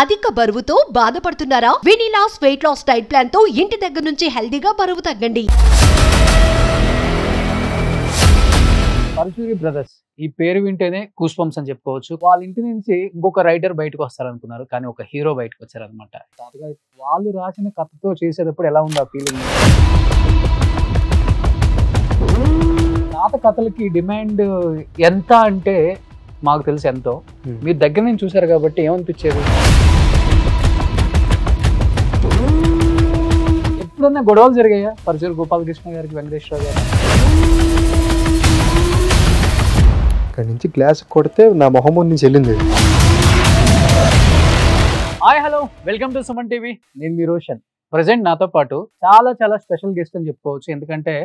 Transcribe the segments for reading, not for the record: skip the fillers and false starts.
అధిక బరువుతో బాధపడుతున్నారా? వినిలాస్ వెయిట్ లాస్ డైట్ ప్లాన్ తో ఇంటి దగ్గర నుంచి హెల్దీగా బరువు తగ్గండి. పరుచూరి బ్రదర్స్ ఈ పేరు వింటేనే గూస్ బంప్స్ అని చెప్పుకోవచ్చు. వాళ్ళ ఇంటి నుంచి ఇంకొక రైటర్ బయటకు వస్తారనుకున్నారు, కానీ ఒక హీరో బయటకు వచ్చారనమాట. వాళ్ళు రాసిన కథతో చేసేటప్పుడు ఎలా ఉంది ఆ ఫీలింగ్? పాత కథలకి డిమాండ్ ఎంత అంటే మాకు తెలిసి ఎంతో. మీరు దగ్గర నుంచి చూసారు కాబట్టి ఏమనిపించేది? ఎప్పుడన్నా గొడవలు జరిగాయా పరుచూరి గోపాలకృష్ణ గారికి వెంకటేశ్వర గారు? అక్కడి నుంచి గ్లాస్ కొడితే నా మొహం నుంచి వెళ్ళింది. Hi hello, welcome to Suman TV. నేను మీ రోషన్. ప్రజెంట్ నాతో పాటు చాలా చాలా స్పెషల్ గెస్ట్ అని చెప్పుకోవచ్చు. ఎందుకంటే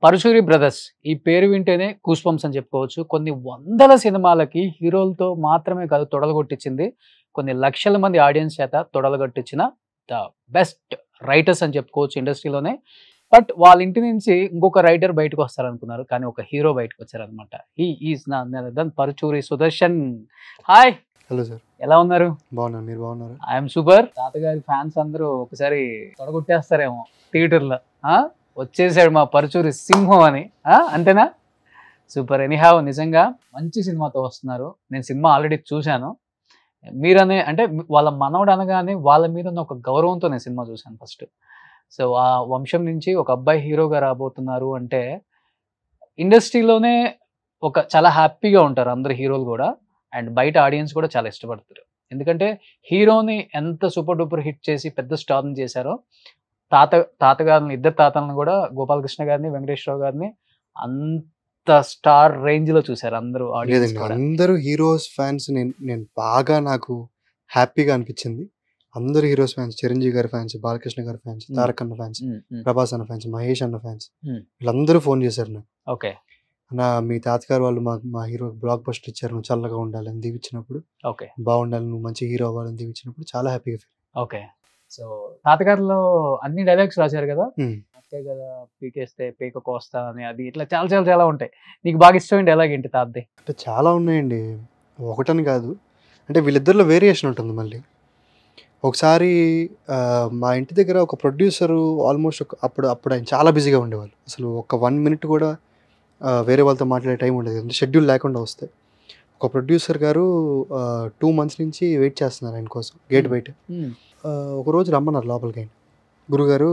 పరుచూరి బ్రదర్స్ ఈ పేరు వింటేనే గూస్ బంప్స్ అని చెప్పుకోవచ్చు. కొన్ని వందల సినిమాలకి హీరోలతో మాత్రమే కాదు తొడలగొట్టించింది, కొన్ని లక్షల మంది ఆడియన్స్ చేత తొడలగొట్టించిన ద బెస్ట్ రైటర్స్ అని చెప్పుకోవచ్చు ఇండస్ట్రీలోనే. బట్ వాళ్ళ ఇంటి నుంచి ఇంకొక రైటర్ బయటకు వస్తారనుకున్నారు, కానీ ఒక హీరో బయటకు వచ్చారనమాట. He is none Paruchuri Sudarshan. Hi. Hello sir, ఎలా ఉన్నారు? బాగున్నాను, మీరు బాగున్నారు? I'm super. తాతగారి ఫ్యాన్స్ అందరూ ఒకసారి తొడగొట్టేస్తారేమో థియేటర్లో. వచ్చేసాడు మా పరుచూరి సింహం అని, అంతేనా? సూపర్. ఎనీహావ్, నిజంగా మంచి సినిమాతో వస్తున్నారు. నేను సినిమా ఆల్రెడీ చూశాను. మీరనే అంటే వాళ్ళ మనవడు అనగానే వాళ్ళ మీద ఉన్న ఒక గౌరవంతో నేను సినిమా చూశాను ఫస్ట్. సో ఆ వంశం నుంచి ఒక అబ్బాయి హీరోగా రాబోతున్నారు అంటే ఇండస్ట్రీలోనే ఒక చాలా హ్యాపీగా ఉంటారు అందరు హీరోలు కూడా, అండ్ బయట ఆడియన్స్ కూడా చాలా ఇష్టపడతారు. ఎందుకంటే హీరోని ఎంత సూపర్ డూపర్ హిట్ చేసి పెద్ద స్టార్ని చేశారో, తాతగారిని ఇద్దరు తాతలను కూడా గోపాలకృష్ణ గారిని వెంకటేశ్వర గారిని అంత స్టార్ రేంజ్ లో చూసారు అందరూ ఆడియన్స్. అందరూ హీరోస్ ఫ్యాన్స్ నేను బాగా నాకు హ్యాపీగా అనిపించింది. అందరూ హీరోస్ ఫ్యాన్స్, చిరంజీవి గారి ఫ్యాన్స్, బాలకృష్ణ గారి ఫ్యాన్స్, తారక్ అన్న ఫ్యాన్స్, ప్రభాస్ అన్న ఫ్యాన్స్, మహేష్ అన్న ఫ్యాన్స్, వీళ్ళందరూ ఫోన్ చేశారు నాకు. ఓకే నా మీ తాతగారు వాళ్ళు మా హీరో బ్లాక్ బస్టర్ ఇచ్చారు, నువ్వు చల్లగా ఉండాలని దీవిచ్చినప్పుడు, ఓకే బాగుండాలి, నువ్వు మంచి హీరో అవ్వాలని దీవిచ్చినప్పుడు చాలా హ్యాపీగా ఫీల్. ఓకే. సో తాతగారిలో అన్ని డైలాగ్స్ రాశారు కదా, అంతే కదా, పీకేస్తే పీక కోస్తా అని, అది ఇట్లా చాలా చాలా చాలా ఉంటాయి. నీకు బాగా ఇష్టమైన డైలాగ్ ఏంటి తాతది? అంటే చాలా ఉన్నాయండి, ఒకటని కాదు. అంటే వీళ్ళిద్దరిలో వేరియేషన్ ఉంటుంది. మళ్ళీ ఒకసారి మా ఇంటి దగ్గర ఒక ప్రొడ్యూసరు ఆల్మోస్ట్ అప్పుడు ఆయన చాలా బిజీగా ఉండేవాళ్ళు. అసలు ఒక 1 minute కూడా వేరే వాళ్ళతో మాట్లాడే టైం ఉండేది, అంటే షెడ్యూల్ లేకుండా వస్తే. ఒక ప్రొడ్యూసర్ గారు 2 months నుంచి వెయిట్ చేస్తున్నారు ఆయన కోసం గేట్ బయట. ఒకరోజు రమ్మన్నారు లోపలికి. ఆయన, గురుగారు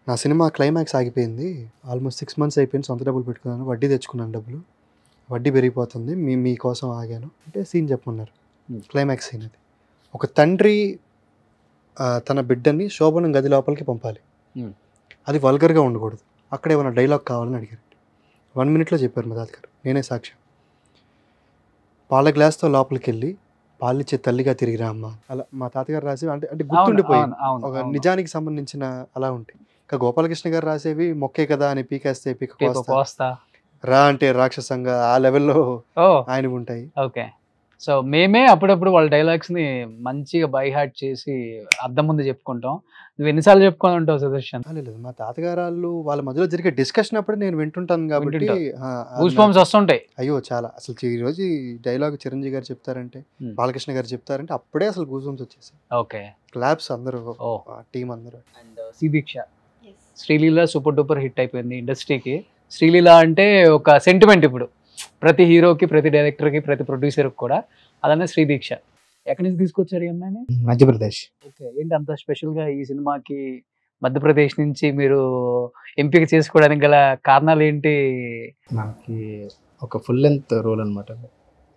నా సినిమా క్లైమాక్స్ ఆగిపోయింది, ఆల్మోస్ట్ 6 months అయిపోయింది, సొంత డబ్బులు పెట్టుకున్నాను, వడ్డీ తెచ్చుకున్నాను, డబ్బులు వడ్డీ పెరిగిపోతుంది, మీకోసం ఆగాను అంటే సీన్ చెప్పమన్నారు. క్లైమాక్స్ సీన్ అది. ఒక తండ్రి తన బిడ్డని శోభనం గది లోపలికి పంపాలి, అది వల్గర్గా ఉండకూడదు, అక్కడ ఏమైనా డైలాగ్ కావాలని అడిగారు. 1 minute చెప్పారు మా తాతగారు, నేనే సాక్ష్యం. పాల గ్లాస్తో లోపలికి వెళ్ళి పాలిచ్చే తల్లిగా తిరిగిరా అమ్మ, అలా మా తాతగారు రాసేవి అంటే గుర్తుండిపోయింది. ఒక నిజానికి సంబంధించిన అలా ఉంటాయి. ఇంకా గోపాలకృష్ణ గారు రాసేవి మొక్కే కదా అని పీకేస్తే పీక కోస్తా, రా అంటే రాక్షసంగా, ఆ లెవెల్లో ఆయన ఉంటాయి. ఓకే. సో మేమే అప్పుడప్పుడు వాళ్ళ డైలాగ్స్ ని మంచిగా బై హార్ట్ చేసి అద్దం ముందు చెప్పుకుంటాం. నువ్వు ఎన్నిసార్లు చెప్పుకొని ఉంటావు సుదర్శన్? లేదు, మా తాతగారు వాళ్ళ మధ్యలో జరిగే డిస్కషన్ అప్పుడే నేను వింటుంటాను కాబట్టి గూస్ బంప్స్ వస్తుంటాయి. అయ్యో చాలా. అసలు ఈ రోజు ఈ డైలాగ్ చిరంజీవి గారు చెప్తారంటే, బాలకృష్ణ గారు చెప్తారంటే అప్పుడే అసలు గూస్ బంప్స్ వచ్చేసాయి. ఓకే. క్లాప్స్ అందరూ, టీం అందరూ. And Sridiksha, Sreeleela super duper hit అయిపోయింది ఇండస్ట్రీకి. శ్రీలీల అంటే ఒక సెంటిమెంట్ ఇప్పుడు ప్రతి హీరోకి, ప్రతి డైరెక్టర్కి, ప్రతి ప్రొడ్యూసర్కి కూడా. అలానే శ్రీదీక్ష ఎక్కడి నుంచి తీసుకొచ్చారు ఈ అమ్మాయిని? మధ్యప్రదేశ్. ఓకే. ఏంటి అంత స్పెషల్గా ఈ సినిమాకి మధ్యప్రదేశ్ నుంచి మీరు ఎంపిక చేసుకోవడానికి గల కారణాలు ఏంటి? మనకి ఒక ఫుల్ లెంత్ రోల్ అనమాట,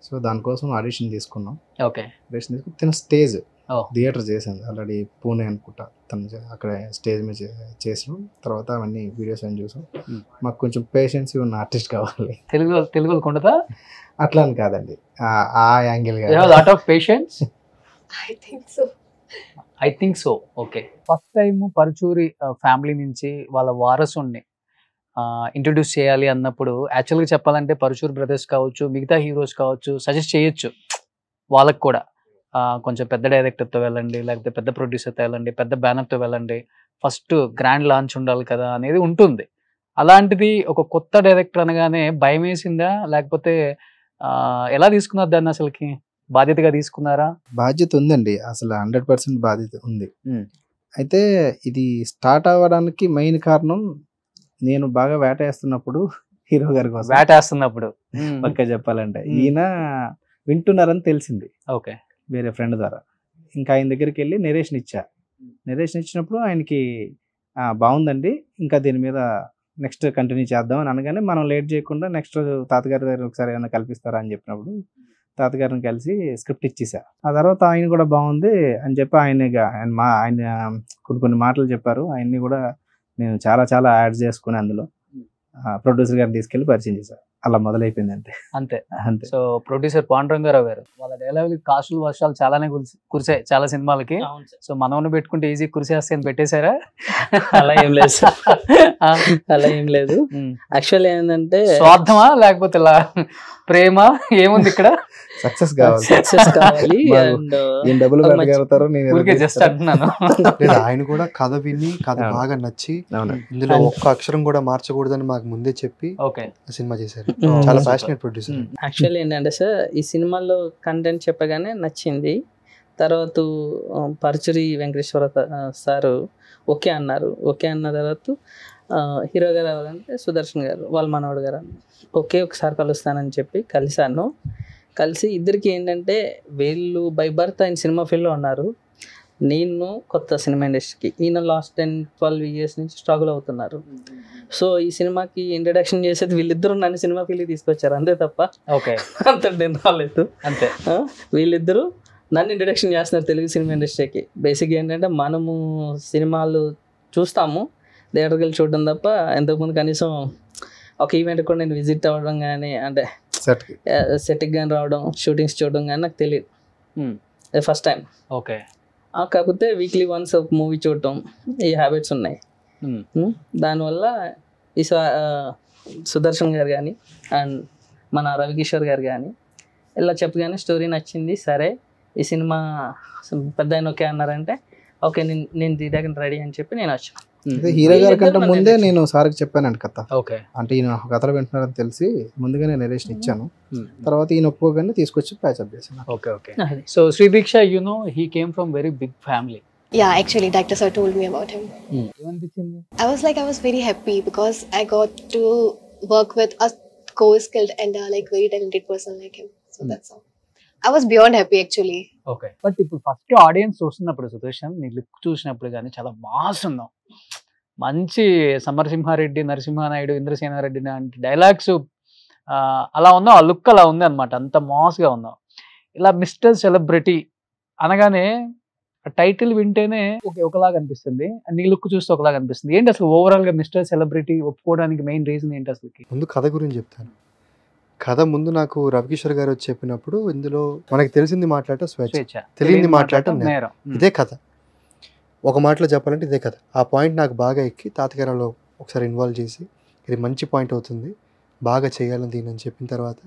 సో దానికోసం ఆడిషన్ తీసుకున్నాం. ఓకే. ఆడిషన్ తీసుకుని తన స్టేజ్ థియేటర్ చేశాను ఆల్రెడీ, పూణే అనుకుంటా. తను అక్కడ స్టేజ్ మీద చేసాం. తర్వాత అవన్నీ వీడియోస్ అని చూసాం. మాకు కొంచెం పేషెన్స్ ఉన్న ఆర్టిస్ట్ కావాలి. తెలుగు కొండదా? అట్లా అని కాదండి, ఆ angle lot of patience. I think so. Okay. First time Paruchuri family నుంచి వాళ్ళ వారసుని ఇంట్రడ్యూస్ చేయాలి అన్నప్పుడు, యాక్చువల్గా చెప్పాలంటే పరుచూరి బ్రదర్స్ కావచ్చు, మిగతా హీరోస్ కావచ్చు, సజెస్ట్ చేయొచ్చు వాళ్ళకు కూడా, కొంచెం పెద్ద డైరెక్టర్తో వెళ్ళండి, లేకపోతే పెద్ద ప్రొడ్యూసర్తో వెళ్ళండి, పెద్ద బ్యానర్తో వెళ్ళండి, ఫస్ట్ గ్రాండ్ లాంచ్ ఉండాలి కదా అనేది ఉంటుంది. అలాంటిది ఒక కొత్త డైరెక్టర్ అనగానే భయం వేసిందా, లేకపోతే ఎలా తీసుకున్నారు దాన్ని అసలుకి? బాధ్యతగా తీసుకున్నారా? బాధ్యత ఉందండి, అసలు 100% బాధ్యత ఉంది. ఉమ్. అయితే ఇది స్టార్ట్ అవ్వడానికి మెయిన్ కారణం నేను బాగా వేటేస్తున్నప్పుడు హీరో గారి కోసం వేటేస్తున్నప్పుడు పక్క చెప్పాలంటే ఈయన వింటున్నారని తెలిసింది ఓకే వేరే ఫ్రెండ్ ద్వారా. ఇంకా ఆయన దగ్గరికి వెళ్ళి నెరేషన్ ఇచ్చినప్పుడు ఆయనకి బాగుందండి, ఇంకా దీని మీద నెక్స్ట్ కంటిన్యూ చేద్దాం అని అనగానే మనం లేట్ చేయకుండా నెక్స్ట్ రోజు తాతగారి దగ్గర ఒకసారి ఏమైనా కల్పిస్తారా అని చెప్పినప్పుడు తాతగారిని కలిసి స్క్రిప్ట్ ఇచ్చేసా. ఆ తర్వాత ఆయన కూడా బాగుంది అని చెప్పి ఆయన కొన్ని మాటలు చెప్పారు. ఆయన్ని కూడా నేను చాలా చాలా యాడ్ చేసుకుని అందులో ప్రొడ్యూసర్ గారిని తీసుకెళ్లి పరిచయం చేశాను. అలా మొదలైపోయింది అంతే అంతే అంతే. సో ప్రొడ్యూసర్ పాండురంగారావు గారు వాళ్ళ డైలాగ్ కాసులు వర్షాలు చాలానే కురిసాయి చాలా సినిమాలకి. సో మనవన్న పెట్టుకుంటే ఈజీ కురిసేస్తే అని పెట్టేశారా? అలా ఏం లేదు సార్, అలా ఏం లేదు. యాక్చువల్లీ ఏంటంటే స్వార్థమా లేకపోతే ఇలా ప్రేమ ఏముంది ఇక్కడ? సక్సెస్ కావాలి, సక్సెస్ కావాలి అండ్ డబ్బులు కట్టగలుగుతారు. ఊరికే జస్ట్ అంటున్నాను. లేదా ఆయన కూడా కథ విని కథ బాగా నచ్చి ఇందులో ఒక్క అక్షరం కూడా మార్చకూడదని మాకు ముందే చెప్పి ఓకే సినిమా చేశారు. చాలా ప్యాషనేట్ ప్రొడ్యూసర్. యాక్చువల్లీ ఏంటంటే సార్ ఈ సినిమాలో కంటెంట్ చెప్పగానే నచ్చింది. తర్వాత పరచురి వెంకటేశ్వర సారు ఓకే అన్నారు. ఓకే అన్న తర్వాత హీరో గారు ఎవరంటే సుదర్శన్ గారు వాళ్ళ మనవడు గారు ఓకే ఒకసారి కలుస్తానని చెప్పి కలిసి ఇద్దరికి ఏంటంటే వీళ్ళు బై బర్త్ ఆయన సినిమా ఫీల్డ్లో ఉన్నారు, నేను కొత్త సినిమా ఇండస్ట్రీకి, ఈయన లాస్ట్ 10-12 years నుంచి స్ట్రగుల్ అవుతున్నారు. సో ఈ సినిమాకి ఇంట్రడక్షన్ చేసేది వీళ్ళిద్దరూ నన్ను సినిమా ఫీల్డ్కి తీసుకొచ్చారు అంతే తప్ప ఓకే అంత నేను రాలేదు. అంతే వీళ్ళిద్దరూ నన్ను ఇంట్రడక్షన్ చేస్తున్నారు తెలుగు సినిమా ఇండస్ట్రీకి. బేసిక్గా ఏంటంటే మనము సినిమాలు చూస్తాము థియేటర్కి వెళ్ళి చూడడం తప్ప ఇంతకుముందు కనీసం ఒక ఈవెంట్ కూడా నేను విజిట్ అవ్వడం కానీ అంటే సెట్కి కానీ రావడం షూటింగ్స్ చూడడం కానీ నాకు తెలియదు. First time. ఓకే కాకపోతే వీక్లీ వన్స్ మూవీ చూడటం ఈ హ్యాబిట్స్ ఉన్నాయి. దానివల్ల ఈ సుదర్శన్ గారు కానీ అండ్ మన రవికిషోర్ గారు కానీ ఇలా చెప్పగానే స్టోరీ నచ్చింది. సరే ఈ సినిమా పెద్ద ఆయన ఓకే అన్నారంటే ఓకే నేను తీయడానికి రెడీ అని చెప్పి నేను వచ్చాను. హీరో గారి కంటే ముందే నేను సార్కి చెప్పానండి కథ. ఓకే అంటే ఈయన కథలు వింటున్నారని తెలిసి ముందుగానే నెరేషన్ ఇచ్చాను. తర్వాత ఈయన ఒప్పుకోగానే తీసుకొచ్చి ప్యాచప్ చేశాను. Okay okay. So Sridiksha he came from very big family. Yeah, actually, director sir told me about him. ఏమనిపించింది? I was very happy because I got to work with a co-skilled and very talented person like him. So that's all. I was beyond happy actually. Okay. But ఇప్పుడు first audience చూస్తున్నప్పుడు సుదర్శన్ నీ look చూసినప్పుడు కానీ చాలా mass ఉన్నావు. మంచి సమరసింహారెడ్డి, నరసింహానాయుడు, ఇంద్రసేనారెడ్డి లాంటి dialogues అలా ఉన్నావు. ఆ లుక్ అలా ఉంది అనమాట, అంత మాస్గా ఉన్నావు. ఇలా మిస్టర్ సెలబ్రిటీ అనగానే టైటిల్ వింటేనే ఒకలాగా అనిపిస్తుంది, నీ లుక్ చూస్తే ఒకలాగా అనిపిస్తుంది. ఏంటి అసలు ఓవరాల్ గా మిస్టర్ సెలబ్రిటీ ఒప్పుకోవడానికి మెయిన్ రీజన్ ఏంటి అసలు? ముందు కథ గురించి చెప్తాను. కథ ముందు నాకు రవికిషోర్ గారు వచ్చి చెప్పినప్పుడు ఇందులో మనకి తెలిసింది మాట్లాడటం స్వేచ్ఛ, తెలియంది మాట్లాడటం నేరం. ఇదే కథ. ఒక మాటలో చెప్పాలంటే ఇదే కథ. ఆ పాయింట్ నాకు బాగా ఎక్కి తాతగారిలో ఒకసారి ఇన్వాల్వ్ చేసి ఇది మంచి పాయింట్ అవుతుంది, బాగా చేయాలని దీని అని చెప్పిన తర్వాత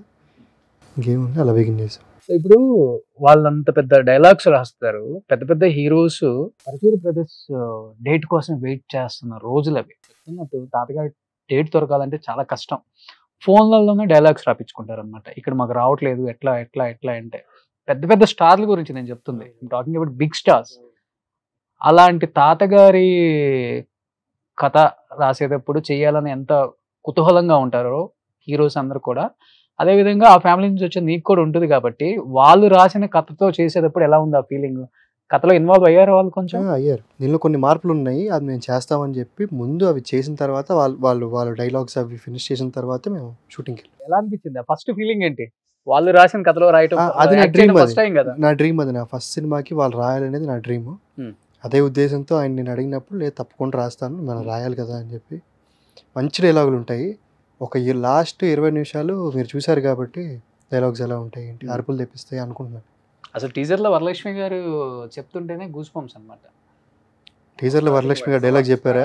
ఇంకేముంది అలా బిగిన్ చేసాం. ఇప్పుడు వాళ్ళంత పెద్ద డైలాగ్స్ రాస్తారు, పెద్ద పెద్ద హీరోస్ పరచూరి బ్రదర్స్ డేట్ కోసం వెయిట్ చేస్తున్నారు రోజులు. అవి చెప్తున్నట్టు తాతగారి డేట్ దొరకాలంటే చాలా కష్టం. ఫోన్లలోనే డైలాగ్స్ రాపించుకుంటారు అనమాట. ఇక్కడ మాకు రావట్లేదు, ఎట్లా ఎట్లా ఎట్లా అంటే పెద్ద పెద్ద స్టార్ల గురించి నేను చెప్తుంది, టాకింగ్ అబౌట్ బిగ్ స్టార్స్. అలాంటి తాతగారి కథ రాసేటప్పుడు చేయాలని ఎంత కుతూహలంగా ఉంటారో హీరోస్ అందరూ కూడా, అదేవిధంగా ఆ ఫ్యామిలీ నుంచి వచ్చే నీకు కూడా ఉంటుంది. కాబట్టి వాళ్ళు రాసిన కథతో చేసేటప్పుడు ఎలా ఉంది ఆ ఫీలింగ్? కథలో ఇన్వాల్వ్ అయ్యారు వాళ్ళు? కొంచెం అయ్యారు. దీనిలో కొన్ని మార్పులు ఉన్నాయి, అది మేము చేస్తామని చెప్పి ముందు అవి చేసిన తర్వాత వాళ్ళు డైలాగ్స్ అవి ఫినిష్ చేసిన తర్వాత మేము షూటింగ్కి వెళ్ళాం. ఎలా అనిపించింది? ఫస్ట్ ఫీలింగ్ ఏంటి? వాళ్ళు రాసిన కథలో రాయటం అది నా డ్రీమ్. నా డ్రీమ్ అది. నా ఫస్ట్ సినిమాకి వాళ్ళు రాయాలనేది నా డ్రీమ్. అదే ఉద్దేశంతో ఆయన నేను అడిగినప్పుడు లేదు తప్పకుండా రాస్తాను, మనం రాయాలి కదా అని చెప్పి. మంచి డైలాగులు ఉంటాయి. ఒక లాస్ట్ 20 నిమిషాలు మీరు చూసారు కాబట్టి డైలాగ్స్ ఎలా ఉంటాయి ఏంటి, అరుపులు తెప్పిస్తాయి అనుకుంటున్నాను. అసలు టీజర్ లో వరలక్ష్మి గారు చెప్తుంటేనే గూస్ బంప్స్ అన్నమాట. టీజర్ లో వరలక్ష్మి గారు డైలాగ్ చెప్పారా?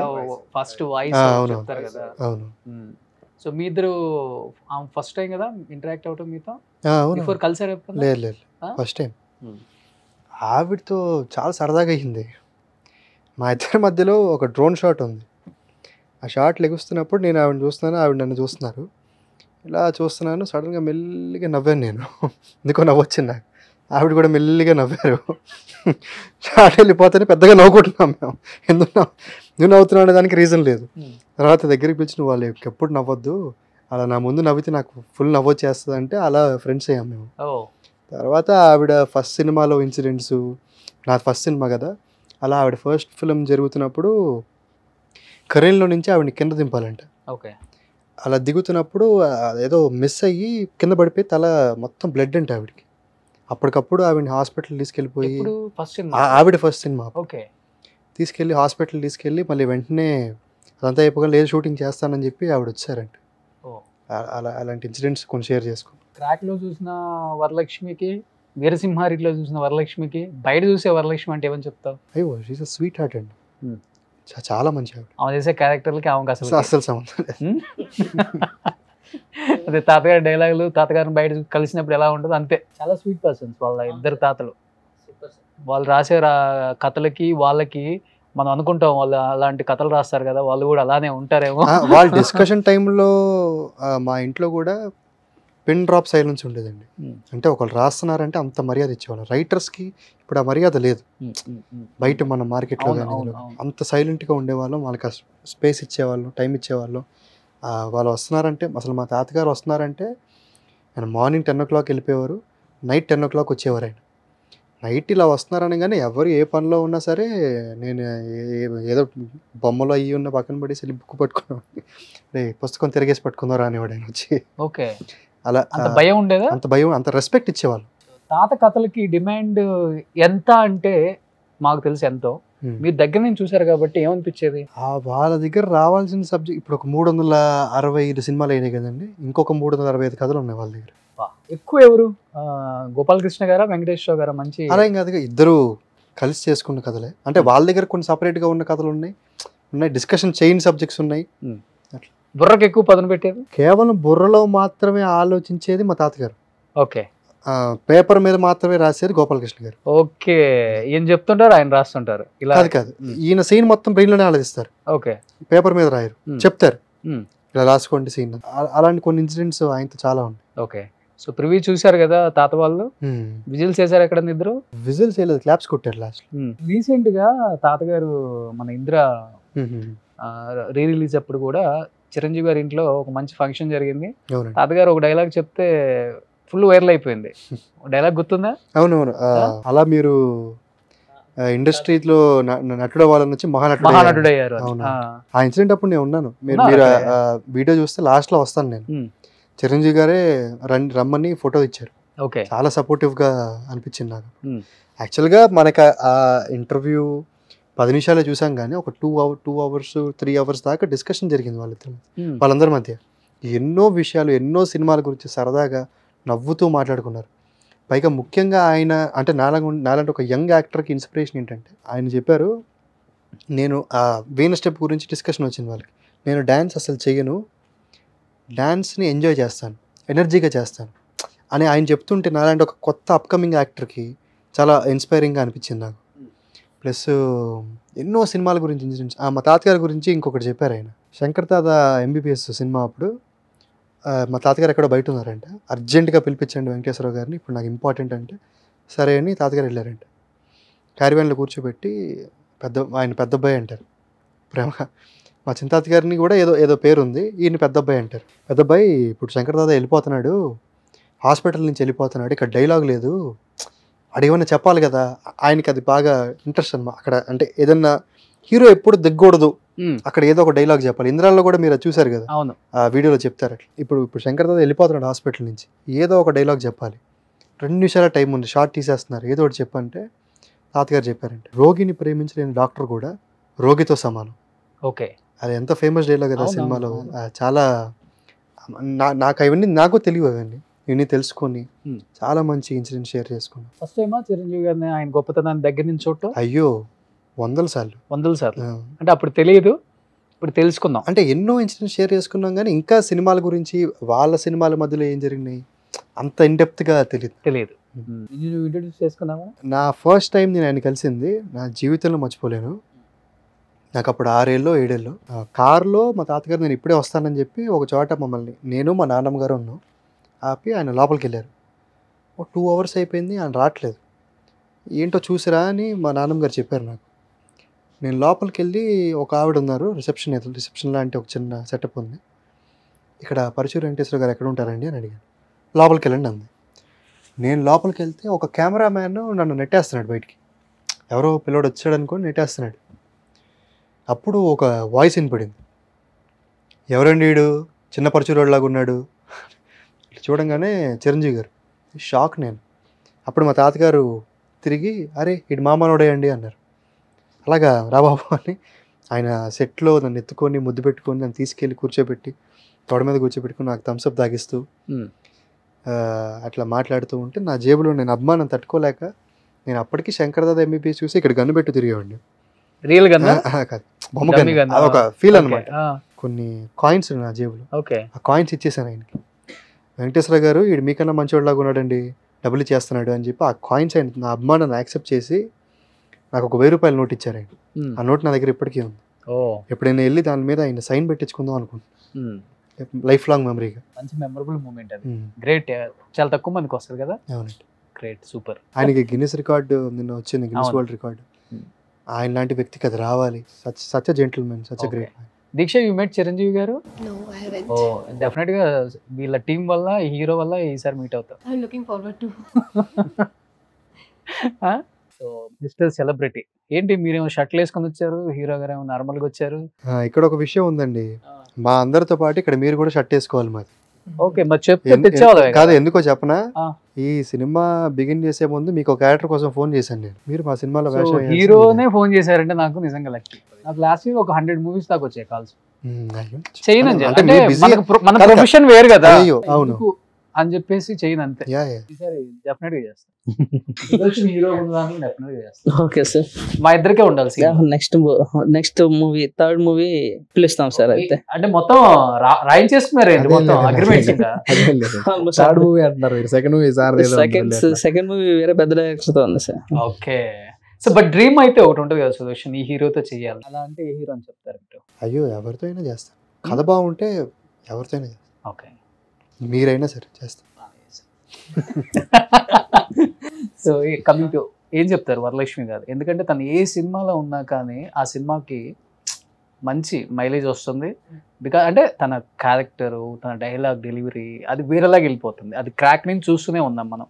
ఫస్ట్ వాయిస్ చెప్తారు కదా. అవును. సో మీ ఇద్దరు ఫస్ట్ టైం కదా ఇంటరాక్ట్ అవటం మీతో? బిఫోర్ కలిసారు? లేదు, ఫస్ట్ టైం. ఆవిడతో చాలా సరదాగా అయ్యింది. మా ఇద్దరి మధ్యలో ఒక డ్రోన్ షాట్ ఉంది. ఆ షాట్ లెగుస్తున్నప్పుడు నేను ఆవిడ చూస్తున్నాను, ఆవిడ నన్ను చూస్తున్నారు. ఇలా చూస్తున్నాను, సడన్గా మెల్లిగా నవ్వాను నేను. ఎందుకో నవ్వొచ్చింది నాకు. ఆవిడ కూడా మెల్లిగా నవ్వారు. షార్ట్ వెళ్ళిపోతేనే పెద్దగా నవ్వుకుంటున్నాం మేము. ఎందుకు నువ్వు నవ్వుతున్నావు అనే దానికి రీజన్ లేదు. తర్వాత దగ్గరికి పిలిచి నువ్వు వాళ్ళు ఎప్పుడు నవ్వద్దు, అలా నా ముందు నవ్వితే నాకు ఫుల్ నవ్వొచ్చేస్తుంది అంటే అలా ఫ్రెండ్స్ అయ్యాం మేము. తర్వాత ఆవిడ ఫస్ట్ సినిమాలో ఇన్సిడెంట్స్, నా ఫస్ట్ సినిమా కదా, అలా ఆవిడ ఫస్ట్ ఫిలిం జరుగుతున్నప్పుడు కరెన్లో నుంచి ఆవిడని కింద దింపాలంట. ఓకే. అలా దిగుతున్నప్పుడు ఏదో మిస్ అయ్యి కింద పడిపోయి తల మొత్తం బ్లడ్ అంటే ఆవిడకి. అప్పటికప్పుడు ఆవిడని హాస్పిటల్ తీసుకెళ్ళిపోయి, ఆవిడ ఫస్ట్ సినిమా తీసుకెళ్ళి హాస్పిటల్ తీసుకెళ్ళి మళ్ళీ వెంటనే అదంతా అయిపోగా లేదు షూటింగ్ చేస్తానని చెప్పి ఆవిడ వచ్చారంట. అలాంటి ఇన్సిడెంట్స్ కొన్ని షేర్ చేసుకో. ట్రాక్లో చూసిన వరలక్ష్మికి, వీరసింహారిలో చూసిన వరలక్ష్మికి, బయట చూసే వరలక్ష్మి అంటే ఏమని చెప్తావు? అయ్యో షీఈస్ అ స్వీట్ హార్ట్ అండి, చాలా మంచి ఆవిడ. ఆమె చేసే క్యారెక్టర్లకి ఆమెకు అసలు సంబంధం లేదు. అదే తాతగారి డైలాగులు, తాతగారిని బయట కలిసినప్పుడు ఎలా ఉంటుందో అంతే. చాలా స్వీట్ పర్సన్స్ వాళ్ళ ఇద్దరు తాతలు. వాళ్ళు రాసే కథలకి వాళ్ళకి మనం అనుకుంటాం వాళ్ళు అలాంటి కథలు రాస్తారు కదా, వాళ్ళు కూడా అలానే ఉంటారేమో. వాళ్ళ డిస్కషన్ టైంలో మా ఇంట్లో కూడా పిన్ డ్రాప్ సైలెన్స్ ఉండేదండి. అంటే ఒకళ్ళు రాస్తున్నారంటే అంత మర్యాద ఇచ్చేవాళ్ళు. రైటర్స్కి ఇప్పుడు ఆ మర్యాద లేదు బయట మన మార్కెట్లో కానీ. అంత సైలెంట్గా ఉండేవాళ్ళం, వాళ్ళకి స్పేస్ ఇచ్చేవాళ్ళం, టైం ఇచ్చేవాళ్ళం. వాళ్ళు వస్తున్నారంటే, అసలు మా తాతగారు వస్తున్నారంటే ఆయన మార్నింగ్ 10 o'clock వెళ్ళిపోయేవారు, నైట్ 10 o'clock వచ్చేవారు. ఆయన నైట్ ఇలా వస్తున్నారని కానీ ఎవరు ఏ పనిలో ఉన్నా సరే నేను ఏదో బొమ్మలో అయ్యి ఉన్న పక్కన పడేసి వెళ్ళి బుక్ పట్టుకున్నాను, పుస్తకం తిరిగేసి పట్టుకుందారు అనేవాడు ఆయన వచ్చి. ఓకే. అలా అంత భయం ఉండేదా? అంత భయం, అంత రెస్పెక్ట్ ఇచ్చేవాళ్ళు. తాత కథలకి డిమాండ్ ఎంత అంటే మాకు తెలిసి ఎంతో. మీరు దగ్గర నుంచి చూసారు కాబట్టి ఏమనిపించేది? వాళ్ళ దగ్గర రావాల్సిన సబ్జెక్ట్ ఇప్పుడు ఒక 365 సినిమాలు అయినాయి కదండి, ఇంకొక 365 కథలు ఉన్నాయి వాళ్ళ దగ్గర. ఎక్కువ ఎవరు? గోపాలకృష్ణ గారా, వెంకటేశ్వర గారా? మంచి అలా ఏం కాదు, ఇద్దరు కలిసి చేసుకున్న కథలే. అంటే వాళ్ళ దగ్గర కొన్ని సపరేట్గా ఉన్న కథలు ఉన్నాయి, డిస్కషన్ చైన్ సబ్జెక్ట్స్ ఉన్నాయి. బుర్రకు ఎక్కువ పదును పెట్టేది? కేవలం బుర్రలో మాత్రమే ఆలోచించేది మా తాతగారు. ఓకే. పేపర్ మీద మాత్రమే రాసేది గోపాలకృష్ణ గారు. ఓకే. ఈయన చెప్తుంటారు, ఆయన రాస్తుంటారు. ఇలా కాదు, ఈయన సీన్ మొత్తం బ్రెయిన్ లోనే ఆలోచిస్తారు. ఓకే. పేపర్ మీద రాయరు, చెప్తారు ఇలా రాసుకోండి సీన్. అలాంటి కొన్ని ఇన్సిడెంట్స్ ఆయనతో చాలా ఉన్నాయి. ఓకే. సో ప్రివ్యూ చూసారు కదా తాత వాళ్ళు, విజిల్స్ చేశారు ఎక్కడ? నిద్ర విజిల్స్ చేయలేదు, క్లాప్స్ కొట్టారు లాస్ట్. రీసెంట్ గా తాతగారు మన ఇంద్ర రీ రిలీజ్ అప్పుడు కూడా చిరంజీవి గారి ఇంట్లో ఒక మంచి ఫంక్షన్ జరిగింది. తాతగారు ఒక డైలాగ్ చెప్తే ఫుల్ వైరల్ అయిపోయింది. డైలాగ్ గుర్తుందా? అవునవును. అలా మీరు ఇండస్ట్రీలో నటుడు అవ్వాలని వచ్చి మహానటుడు అయ్యారు. ఆ ఇన్సిడెంట్ అప్పుడు నేను ఉన్నాను. మీరు వీడియో చూస్తే లాస్ట్ లో వస్తాను నేను. చిరంజీవి గారే రమ్మని ఫోటో ఇచ్చారు. ఓకే. చాలా సపోర్టివ్ గా అనిపించింది నాకు. యాక్చువల్గా మనకు ఆ ఇంటర్వ్యూ 10 నిమిషాలే చూసాం కానీ ఒక 2 hours 3 hours దాకా డిస్కషన్ జరిగింది వాళ్ళందరి మధ్య. ఎన్నో విషయాలు, ఎన్నో సినిమాల గురించి సరదాగా నవ్వుతూ మాట్లాడుకున్నారు. పైగా ముఖ్యంగా ఆయన అంటే నాలాంటి ఒక యంగ్ యాక్టర్కి ఇన్స్పిరేషన్ ఏంటంటే ఆయన చెప్పారు, నేను ఆ వీణ స్టెప్ గురించి డిస్కషన్ వచ్చింది వాళ్ళకి, నేను డ్యాన్స్ అసలు చెయ్యను, డ్యాన్స్ని ఎంజాయ్ చేస్తాను, ఎనర్జీగా చేస్తాను అని ఆయన చెప్తుంటే నాలాంటి ఒక కొత్త అప్కమింగ్ యాక్టర్కి చాలా ఇన్స్పైరింగ్గా అనిపించింది నాకు. ప్లస్ ఎన్నో సినిమాల గురించి ఇన్సిడెంట్స్. మా తాతగారి గురించి ఇంకొకటి చెప్పారు ఆయన. శంకర్ తాత MBBS సినిమా అప్పుడు మా తాతగారు ఎక్కడో బయట ఉన్నారంట, అర్జెంటుగా పిలిపించండి వెంకటేశ్వరరావు గారిని, ఇప్పుడు నాకు ఇంపార్టెంట్ అంటే సరే అని తాతగారు వెళ్ళారంట. క్యారివ్యాన్లో కూర్చోబెట్టి ఆయన పెద్ద అబ్బాయి అంటారు ప్రేమగా. మా చిన్న తాతగారిని కూడా ఏదో పేరు ఉంది, ఈయన పెద్ద అబ్బాయి అంటారు. పెద్ద అబ్బాయి ఇప్పుడు శంకర్ తాత వెళ్ళిపోతున్నాడు, హాస్పిటల్ నుంచి వెళ్ళిపోతున్నాడు, ఇక్కడ డైలాగ్ లేదు, అదేమన్నా చెప్పాలి కదా. ఆయనకి అది బాగా ఇంట్రెస్ట్ అన్నమాట. అక్కడ అంటే ఏదన్నా హీరో ఎప్పుడు దిగ్గకూడదు, అక్కడ ఏదో ఒక డైలాగ్ చెప్పాలి. ఇంద్రాల్లో కూడా మీరు చూసారు కదా, ఆ వీడియోలో చెప్తారు అట్లా. ఇప్పుడు శంకర్ దాదా వెళ్ళిపోతున్నాడు హాస్పిటల్ నుంచి, ఏదో ఒక డైలాగ్ చెప్పాలి, 2 నిమిషాల టైం ఉంది, షార్ట్ తీసేస్తున్నారు, ఏదో ఒకటి చెప్పంటే తాతగారు చెప్పారంటే, రోగిని ప్రేమించలేని డాక్టర్ కూడా రోగితో సమానం. ఓకే. అది ఎంత ఫేమస్ డైలాగ్ కదా సినిమాలో. చాలా నాకు అవన్నీ నాకు తెలియవు, అవన్నీ ఇవన్నీ తెలుసుకొని చాలా మంచి ఇన్సిడెంట్ షేర్ చేసుకున్నాను. ఫస్ట్ టైమా చిరంజీవి గారిని ఆయన గొప్పతనాన్ని దగ్గర నుంచి చూడటం? అయ్యో 100 సార్లు. అంటే అప్పుడు తెలియదు, ఇప్పుడు తెలుసుకుందాం. అంటే ఎన్నో ఇన్సిడెంట్స్ షేర్ చేసుకున్నాం కానీ ఇంకా సినిమాల గురించి, వాళ్ళ సినిమాల మధ్యలో ఏం జరిగినాయి అంత ఇన్డెప్త్గా తెలియదు. ఇంట్రడ్యూస్ చేసుకున్నావా? నా ఫస్ట్ టైం నేను ఆయన కలిసింది నా జీవితంలో మర్చిపోలేను. నాకు అప్పుడు 6 ఏళ్ళో 7 ఏళ్ళో. కార్లో మా తాతగారు నేను ఇప్పుడే వస్తానని చెప్పి ఒక చోట మమ్మల్ని, నేను మా నాన్నమ్మ గారు ఉన్నాం, ఆపి ఆయన లోపలికి వెళ్ళారు. ఓ 2 అవర్స్ అయిపోయింది, ఆయన రావట్లేదు. ఏంటో చూసిరా అని మా నాన్నమ్మ గారు చెప్పారు నాకు. నేను లోపలికి వెళ్ళి, ఒక ఆవిడ ఉన్నారు, రిసెప్షన్ లాంటి ఒక చిన్న సెటప్ ఉంది. ఇక్కడ పరచూరి వెంకటేశ్వర గారు ఎక్కడ ఉంటారండి అని అడిగాను. లోపలికి వెళ్ళండి అంది. నేను లోపలికి వెళ్తే ఒక కెమెరామ్యాన్ నన్ను నెట్టేస్తున్నాడు బయటికి. ఎవరో పిల్లోడు వచ్చాడు అనుకొని నెట్టేస్తున్నాడు. అప్పుడు ఒక వాయిస్ వినపడింది, ఎవరండి వీడు, చిన్న పరచూరోడ్లాగా ఉన్నాడు. చూడంగానే చిరంజీవి గారు. షాక్ నేను. అప్పుడు మా తాతగారు తిరిగి, అరే ఇటు మామనోడే అండి అన్నారు. అలాగా రాబాబు అని ఆయన సెట్లో నన్ను ఎత్తుకొని ముద్దు పెట్టుకొని నన్ను తీసుకెళ్ళి కూర్చోబెట్టి తోడ మీద కూర్చోబెట్టుకుని నాకు థమ్స్అప్ తాగిస్తూ అట్లా మాట్లాడుతూ ఉంటే నా జేబులో నేను అభిమానం తట్టుకోలేక నేను అప్పటికి శంకర్ దాదా ఎంబీబీఎస్ చూసి ఇక్కడ గన్ను పెట్టు తిరిగేవాడిని. రియల్ గా కాదు, బొమ్మ గన్ను. అదొక ఫీల్ అనమాట. కొన్ని కాయిన్స్ నా జేబులో, ఆ కాయిన్స్ ఇచ్చేసాను ఆయనకి. వెంకటేశ్వర గారు వీడు మీకన్నా మంచివాడిలాగా ఉన్నాడండి, డబ్బులు చేస్తున్నాడు అని చెప్పి ఆ కాయిన్స్ ఆయన నా అభిమానాన్ని యాక్సెప్ట్ చేసి నాకు ఒక 1000 రూపాయల నోట్ ఇచ్చారు ఆయన. ఆ నోట్ నా దగ్గర ఇప్పటికీ ఉంది. ఎప్పుడైనా వెళ్ళి దాని మీద ఆయన సైన్ పెట్టించుకుందాం అనుకుంటున్నాను. లైఫ్ లాంగ్ మెమరీగా. మంచి మెమరబుల్ మూమెంట్ అది. గ్రేట్. చాలా తక్కువ మందికి వస్తుంది కదా. అవునండి. Great, super. ఆయనకి గిన్నిస్ రికార్డు నిన్న వచ్చింది, గిన్నిస్ వరల్డ్ రికార్డు. ఆయన లాంటి వ్యక్తికి అది రావాలి. Such a gentlemen, such a great man. Deeksha, you met Chiranjeevi garu? No, I haven't. Oh, definite గా వీళ్ళ టీం వల్ల, ఈ హీరో వల్ల ఈసారి మీట్ అవుతాం. I'm looking forward to. So mister celebrity ఏంటి, మీరేమో షర్ట్లు వేసుకొని వచ్చారు, హీరో గారు ఏమో నార్మల్ గా వచ్చారు. ఇక్కడ ఒక విషయం ఉందండి, మా అందరితో పాటు ఇక్కడ మీరు కూడా షర్ట్ వేసుకోవాలి మాది. ఓకే, మరి చెప్తే తెచ్చేవాళ్ళే కాదు, ఎందుకో చెప్పనా, ఆ. ఈ సినిమా బిగిన్ చేసే ముందు మీకు ఒక క్యారెక్టర్ కోసం ఫోన్ చేశాను నేను. మీరు మా సినిమాలో వేషం వేయాల్సింది. హీరోనే ఫోన్ చేశారంటే నాకు నిజంగా లక్కీ. నాకు లాస్ట్ ఇయర్ ఒక 100 మూవీస్ దాకా వచ్చాయి కాల్స్. చేయను అంటే అంటే మీరు busy- మన కాదు, ప్రొఫెషన్ వేరు కదా. అయ్యో, అవును. ఎందుకు అని చెప్పేసి చేయను అంతే. ఈసారి డెఫినెట్ గా చేస్తాను. హీరో డెఫినెట్ గా చేస్తాను. ఓకే సార్, మా ఇద్దరికే ఉండాలి scene. Next movie, third movie పిలుస్తాం సార్. అయితే అంటే మొత్తం రాయించేసుకున్నారు మొత్తం అగ్రిమెంట్స్. ఇంకా థర్డ్ మూవీ అంటున్నారు, సెకండ్ మూవీ సెకండ్ మూవీ వేరే పెద్ద డైరెక్టర్ తో ఉంది sir. Okay. So but dream అయితే ఒకటి ఉంటుంది కదా సుదర్శన్, ఈ హీరోతో చేయాలి. అలా అంటే ఏ హీరో అని చెప్తారు మీరు? అయ్యో, ఎవరితో అయినా చేస్తాను. కథ బాగుంటే ఎవరితో అయినా చేస్తాను. ఓకే, మీరైనా సరే చేస్తాను. సో కమింగ్ టు ఏం చెప్తారు వరలక్ష్మి గారు? ఎందుకంటే తను ఏ సినిమాలో ఉన్నా కానీ ఆ సినిమాకి మంచి మైలేజ్ వస్తుంది. బికాజ్ అంటే తన క్యారెక్టరు, తన డైలాగ్ డెలివరీ అది వేరేలాగా వెళ్ళిపోతుంది. అది క్రాక్ నుంచి చూస్తూనే ఉన్నాం మనం.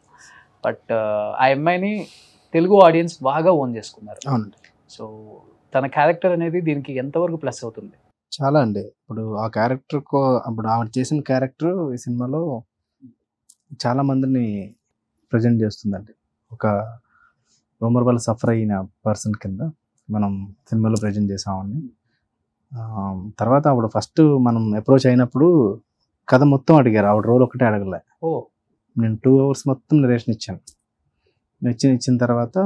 బట్ ఆ అమ్మాయిని తెలుగు ఆడియన్స్ బాగా ఓన్ చేసుకున్నారు. సో తన క్యారెక్టర్ అనేది దీనికి ఎంతవరకు ప్లస్ అవుతుంది? చాలా అండి. ఇప్పుడు ఆ క్యారెక్టర్ అప్పుడు ఆవిడ చేసిన క్యారెక్టర్ ఈ సినిమాలో చాలా మందిని ప్రజెంట్ చేస్తుందండి. ఒక రూమర్ వల్ల సఫర్ అయిన పర్సన్ కింద మనం సినిమాలో ప్రజెంట్ చేసామని. తర్వాత ఆవిడ ఫస్ట్ మనం అప్రోచ్ అయినప్పుడు కథ మొత్తం అడిగారు, ఆవిడ రోల్ ఒకటే అడగలే. నేను 2 అవర్స్ మొత్తం నరేషన్ ఇచ్చాను. ఇచ్చిన తర్వాత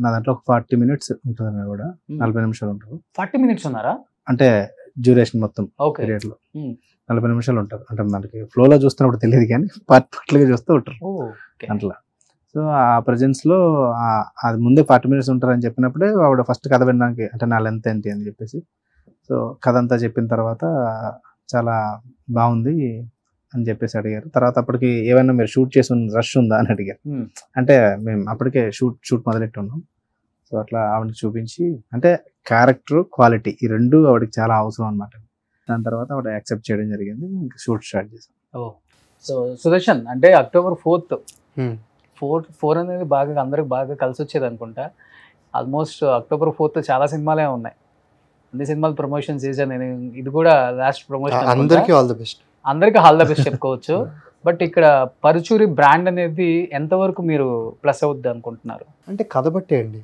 నా దాంట్లో ఒక 40 మినిట్స్ ఉంటుంది, కూడా 40 నిమిషాలు ఉంటారు. 40 మినిట్స్ ఉన్నారా? అంటే డ్యూరేషన్ మొత్తం పీరియడ్ లో 40 నిమిషాలు ఉంటారు. అంటే మనకి ఫ్లోలో చూస్తున్నప్పుడు తెలియదు కానీ పార్ట్లుగా చూస్తూ ఉంటారు అట్లా. సో ఆ ప్రజెన్స్ లో అది ముందే 40 మినిట్స్ ఉంటారని చెప్పినప్పుడే ఆవిడ ఫస్ట్ కథ వినడానికి, అంటే నా లెంత్ ఏంటి అని చెప్పేసి, సో కథ అంతా చెప్పిన తర్వాత చాలా బాగుంది అని చెప్పేసి అడిగారు. తర్వాత అప్పటికి ఏమైనా మీరు షూట్ చేసి రష్ ఉందా అని అడిగారు. అంటే మేము అప్పటికే షూట్ మొదలెట్టి ఉన్నాం. సో అట్లా ఆవిడకి చూపించి, అంటే క్యారెక్టర్ క్వాలిటీ ఈ రెండు ఆవిడకి చాలా అవసరం అనమాట. దాని తర్వాత ఆవిడ యాక్సెప్ట్ చేయడం జరిగింది. ఇంకా షూట్ స్టార్ట్ చేసాం. సో సుదర్శన్, అంటే October 4th 4 అనేది బాగా అందరికి బాగా కలిసి వచ్చేది అనుకుంటా. ఆల్మోస్ట్ October 4th చాలా సినిమాలే ఉన్నాయి. అన్ని సినిమాలు ప్రమోషన్ చేశాను నేను. ఇది కూడా లాస్ట్ ప్రమోషన్. అందరికీ ఆల్ ది బెస్ట్. అందరికీ ఆల్ ద బెస్ట్ చెప్పుకోవచ్చు. బట్ ఇక్కడ పరుచూరి బ్రాండ్ అనేది ఎంతవరకు మీరు ప్లస్ అవుద్ది అనుకుంటున్నారు? అంటే కథ బట్టే అండి.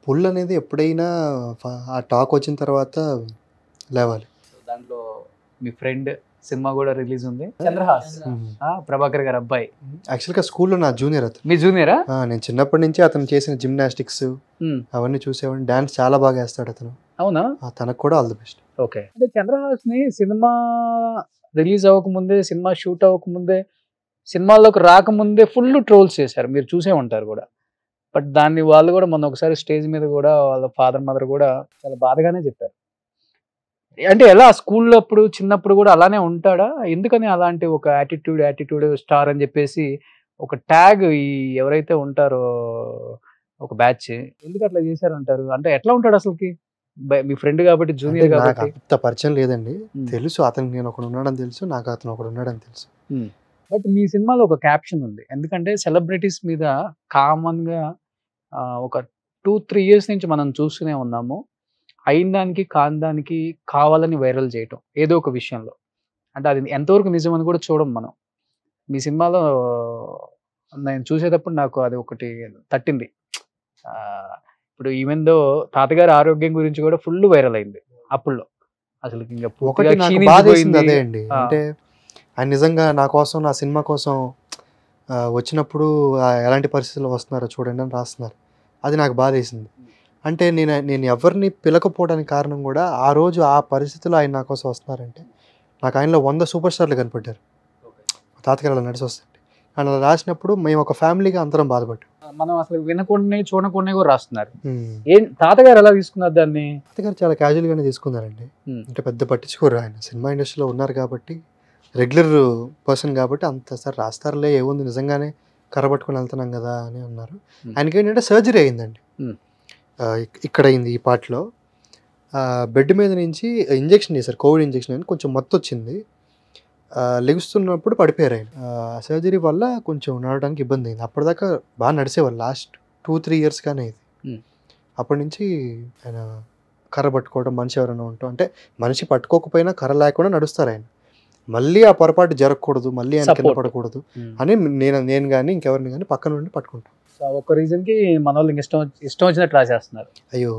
పుల్ అనేది ఎప్పుడైనా ఆ టాక్ వచ్చిన తర్వాత లేవాలి. దాంట్లో మీ ఫ్రెండ్ సినిమా కూడా రిలీజ్ ఉంది, చంద్రహాస్, ప్రభాకర్ గారు అబ్బాయి. యాక్చువల్గా స్కూల్లో నా జూనియర్ అతను. మీ జూనియరా? నేను చిన్నప్పటి నుంచి అతను చేసిన జిమ్నాస్టిక్స్ అవన్నీ చూసేవాడిని. డాన్స్ చాలా బాగా వేస్తాడు అతను. అవునా? తనకు కూడా ఆల్ ది బెస్ట్. ఓకే. అంటే చంద్రహాస్ ని సినిమా రిలీజ్ అవ్వకముందే, సినిమా షూట్ అవ్వకముందే, సినిమాల్లోకి రాకముందే ఫుల్ ట్రోల్స్ చేశారు, మీరు చూసే ఉంటారు కూడా. బట్ దాన్ని వాళ్ళు కూడా మొన్న ఒకసారి స్టేజ్ మీద కూడా వాళ్ళ ఫాదర్ మదర్ కూడా చాలా బాధగానే చెప్పారు. అంటే ఎలా స్కూల్లో అప్పుడు చిన్నప్పుడు కూడా అలానే ఉంటాడా? ఎందుకని అలాంటి ఒక యాటిట్యూడ్ స్టార్ అని చెప్పేసి ఒక ట్యాగ్ ఈ ఎవరైతే ఉంటారో ఒక బ్యాచ్ ఎందుకు అట్లా చేశారంటారు? అంటే ఎట్లా ఉంటాడు అసలుకి? మీ ఫ్రెండ్ కాబట్టి, అంటే జూనియర్ నాకు కాబట్టి. అంత పరిచయం లేదండి. Hmm. తెలుసు అతనికి నేను ఒకడు ఉన్నాడని తెలుసు, నాకు అతను ఒకడు ఉన్నాడని తెలుసు. బట్ మీ సినిమాలో ఒక క్యాప్షన్ ఉంది. ఎందుకంటే సెలబ్రిటీస్ మీద కామన్ గా ఒక 2-3 ఇయర్స్ నుంచి మనం చూస్తూనే ఉన్నాము. అయిన దానికి కాని దానికి కావాలని వైరల్ చేయటం ఏదో ఒక విషయంలో. అంటే అది ఎంతవరకు నిజమని కూడా చూడం మనం. మీ సినిమాలో నేను చూసేటప్పుడు నాకు అది ఒకటి తట్టింది. ఆ, ఇప్పుడు ఈవెన్ దో తాతగారి ఆరోగ్యం గురించి కూడా ఫుల్ వైరల్ అయింది అప్పుల్లో. అసలు ఇంకా ఒకటి పూర్తిగా నాకు బాధ వేసింది క్షీణించిపోయింది. అదే అండి. ఆ. అంటే ఆయన నిజంగా నా కోసం, నా సినిమా కోసం వచ్చినప్పుడు ఎలాంటి పరిస్థితుల్లో వస్తున్నారో చూడండి అని రాస్తున్నారు. అది నాకు బాధ వేసింది. అంటే నేను ఎవరిని పిలకపోవడానికి కారణం కూడా ఆ రోజు ఆ పరిస్థితిలో ఆయన నా కోసం వస్తున్నారంటే నాకు ఆయనలో 100 సూపర్ స్టార్లు కనపడ్డారు. తాతగారు అలా నడిచి వస్తుంటే ఆయన అలా రాసినప్పుడు మేము ఒక ఫ్యామిలీగా అందరం బాధపడ్డాం. మనం అసలు వినకుండా చూడకుండా కూడా రాస్తున్నారు. ఏం తాతగారు ఎలా తీసుకున్నారు దాన్ని? తాతగారు చాలా క్యాజువల్గానే తీసుకున్నారండి. Hmm. అంటే పెద్ద పట్టించుకోరు. ఆయన సినిమా ఇండస్ట్రీలో ఉన్నారు కాబట్టి, రెగ్యులర్ పర్సన్ కాబట్టి అంత సార్ రాస్తారులే ఏముంది నిజంగానే కర్రబట్టుకుని వెళ్తున్నాం కదా అని అన్నారు. ఆయనకి ఏంటంటే సర్జరీ అయిందండి. ఇక్కడ అయింది ఈ పార్ట్లో. బెడ్ మీద నుంచి ఇంజెక్షన్ చేశారు, కోవిడ్ ఇంజెక్షన్ అని. కొంచెం మత్తు వచ్చింది. లెగుస్తున్నప్పుడు పడిపోయారు ఆయన. సర్జరీ వల్ల కొంచెం నడవడానికి ఇబ్బంది అయింది. అప్పటిదాకా బాగా నడిచేవాళ్ళు లాస్ట్ 2-3 ఇయర్స్ కానీ ఇది. అప్పటి నుంచి ఆయన కర్ర పట్టుకోవడం, మనిషి ఎవరైనా ఉంటాం అంటే మనిషి పట్టుకోకపోయినా కర్ర లేకుండా నడుస్తారు ఆయన. మళ్ళీ ఆ పొరపాటు జరగకూడదు, మళ్ళీ ఆయన కింద Support. పడకూడదు అని నేను కానీ ఇంకెవరిని కానీ పక్కన నుండి పట్టుకుంటాం. ఒక రీజన్ కి మన వాళ్ళు ఇష్టం వచ్చినట్టు రాసేస్తున్నారు. అయ్యో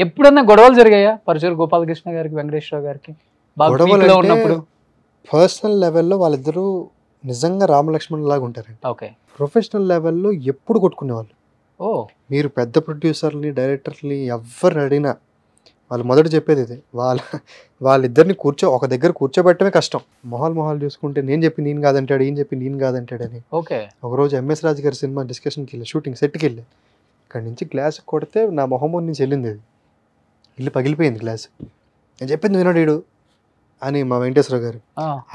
ఎప్పుడన్నా గొడవలు జరిగాయా పరచూరు గోపాలకృష్ణ గారికి, వెంకటేశ్వర గారికి? బాగా గొడవలు peak లో అంటే ఉన్నప్పుడు. పర్సనల్ లెవెల్లో వాళ్ళిద్దరూ నిజంగా రామలక్ష్మణ్ లాగా ఉంటారండి. ఓకే. ప్రొఫెషనల్ లెవెల్లో ఎప్పుడు కొట్టుకునేవాళ్ళు. ఓ మీరు పెద్ద ప్రొడ్యూసర్ని, డైరెక్టర్ని ఎవరిని అడిగినా వాళ్ళు మొదట చెప్పేది ఇది. వాళ్ళిద్దరిని ఒక దగ్గర కూర్చోబెట్టమే కష్టం. మొహాలు చూసుకుంటే నేను చెప్పి నేను కాదంటాడు, ఈయన చెప్పి నేను కాదంటాడని. ఓకే. ఒకరోజు ఎంఎస్ రాజు గారి సినిమా డిస్కషన్కి వెళ్ళి, షూటింగ్ సెట్కి వెళ్ళి, ఇక్కడి నుంచి గ్లాస్ కొడితే నా మొహమ్మద్ నుంచి వెళ్ళింది అది. ఇల్లు పగిలిపోయింది గ్లాస్. నేను చెప్పింది వినడు వీడు అని మా వెంకటేశ్వర గారు.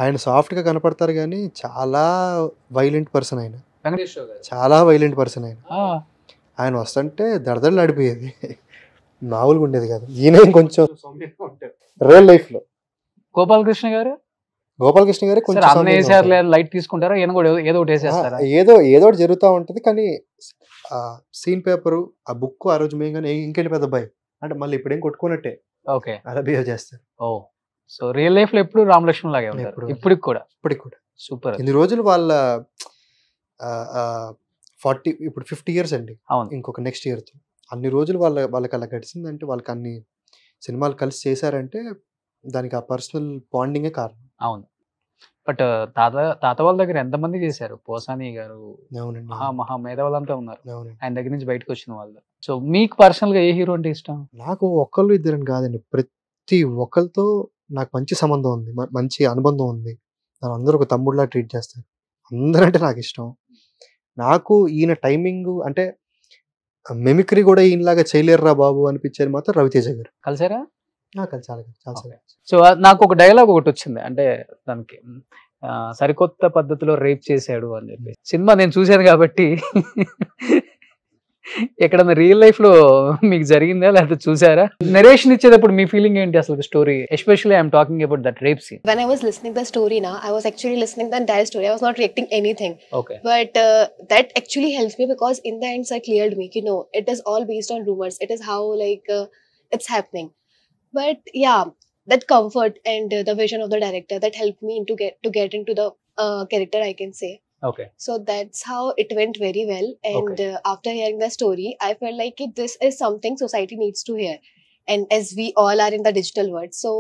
ఆయన సాఫ్ట్గా కనపడతారు కానీ చాలా వైలెంట్ పర్సన్ ఆయన. వెంకటేశ్వర గారు చాలా వైలెంట్ పర్సన్ ఆయన. ఆయన వస్తుంటే దడదడలు ఆడిపోయేది. మామూలుగా ఉండేది కాదు. ఈయన కొంచెం రియల్ లైఫ్లో గోపాలకృష్ణ గారు, గోపాలకృష్ణ గారే కొంచెం అన్న వేసారు లైట్ తీసుకుంటారా? ఈయన కూడా ఏదో ఒకటి వేసేస్తారా? ఏదో ఒకటి జరుగుతూ ఉంటుంది. కానీ సీన్ పేపరు, ఆ బుక్ ఆ రోజు మేము కానీ ఇంకేంటి పెద్ద భయం అంటే మళ్ళీ ఇప్పుడేం కొట్టుకున్నట్టే ఓకే అలా బిహేవ్ చేస్తారు. ఓ సో రియల్ లైఫ్ లో ఎప్పుడు రామలక్ష్మణ్ లాగే ఉంటారు ఇప్పటికి కూడా. సూపర్. ఇన్ని రోజులు వాళ్ళ 40 ఇప్పుడు 50 ఇయర్స్ అండి. అవును. ఇంకొక నెక్స్ట్ ఇయర్తో అన్ని రోజులు వాళ్ళకి అలా గడిచిందంటే, వాళ్ళకి అన్ని సినిమాలు కలిసి చేశారంటే దానికి ఆ పర్సనల్ బాండింగే కారణం. అవును. బట్ తాత వాళ్ళ దగ్గర ఎంతమంది చేశారు? పోసాని గారు, అవునండి, మహా మేధావులంతా ఉన్నారు అవునండి. ఆయన దగ్గర నుంచి బయటకు వచ్చిన వాళ్ళు. సో మీకు పర్సనల్ గా ఏ హీరో అంటే ఇష్టం? నాకు ఒకళ్ళు ఇద్దరని కాదండి, ప్రతి ఒక్కరితో నాకు మంచి సంబంధం ఉంది, మంచి అనుబంధం ఉంది. నన్ను అందరూ ఒక తమ్ముడిలా ట్రీట్ చేస్తారు. అందరంటే నాకు ఇష్టం. నాకు ఈయన టైమింగ్ అంటే మెమిక్రీ కూడా ఈయనలాగా చేయలేరురా బాబు అనిపించేది మాత్రం రవితేజ గారు. కలిసారా? చాలా. సో నాకు ఒక డైలాగ్ ఒకటి వచ్చింది, అంటే దానికి సరికొత్త పద్ధతిలో రేప్ చేశాడు అని చెప్పి. సినిమా నేను చూశాను కాబట్టి ఎక్కడన్నా రియల్ లైఫ్ లో మీకు జరిగిందా లేకపోతే చూసారా? నరేషన్ ఇచ్చేటప్పుడు మీ ఫీలింగ్ ఏంటి అసలు story? Especially I'm talking about that rape scene. When I was listening the story now, I was actually listening the entire story. I was not reacting anything. Okay. But that actually helps me because in the end, sir cleared me. You know, it is all based on rumors. It is how it's happening. But yeah, that comfort and the vision of the director that helped me to get into the character, I can say. Okay. So that's how it went very well. And after hearing the story, I felt like this is something society needs to hear. And as we all are in the digital world, so